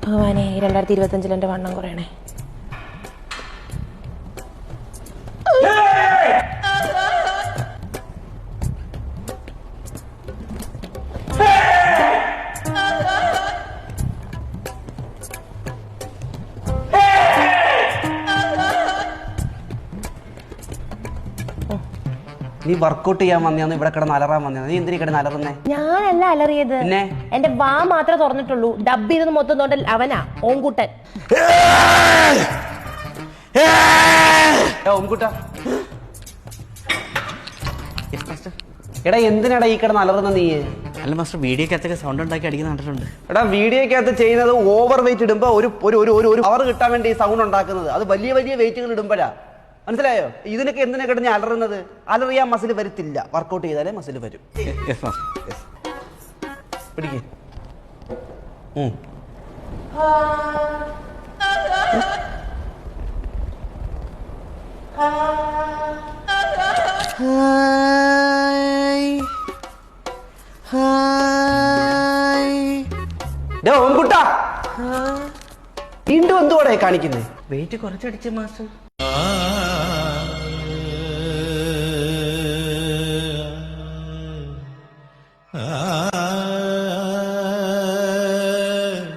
ഭഗവാനെ 2025 എൻ്റെ വണ്ണം കുറയണേ. നീ വർക്കൗട്ട് ചെയ്യാൻ വന്നയാന്ന് ഇവിടെ കിടന്ന് അലറാൻ വന്നതാണ്. നീ എന്തിനാ കിടന്ന് അലറുന്നേ? ഞാനല്ല അലറിയത്, പിന്നെ എന്റെ വാ മാത്രമേ തുറന്നിട്ടുള്ളൂ. ഡബ് ചെയ്ത് മൊത്തം തോണ്ടൽ അവനാ, ഓങ്കുട്ടൻ. എടാ എന്തിനാടാ ഈ കിടന്ന് അലറുന്ന നീ? അല്ല മാസ്റ്റർ, വീഡിയോക്കകത്തൊക്കെ സൗണ്ട് ഉണ്ടാക്കി അടിക്കുന്ന കണ്ടിട്ടുണ്ട്. എടാ വീഡിയോക്കകത്ത് ചെയ്യുന്നത് ഓവർ വെയിറ്റ് ഇടുമ്പോ ഒരു അവർ കിട്ടാൻ വേണ്ടി സൗണ്ട് ഉണ്ടാക്കുന്നത്. അത് വലിയ വലിയ വെയിറ്റുകൾ ഇടുമ്പോഴാ, മനസ്സിലായോ? ഇതിനൊക്കെ എന്തിനാ കിടന്ന് അലറുന്നത്? അലറിയാൻ മസിൽ വരത്തില്ല, വർക്കൗട്ട് ചെയ്താലേ മസിൽ വരും. പിടിക്ക്. വീണ്ടും എന്തുകൂടെ കാണിക്കുന്നത്? വെയിറ്റ് കുറച്ചടിച്ച് മാസ്റ്റർ.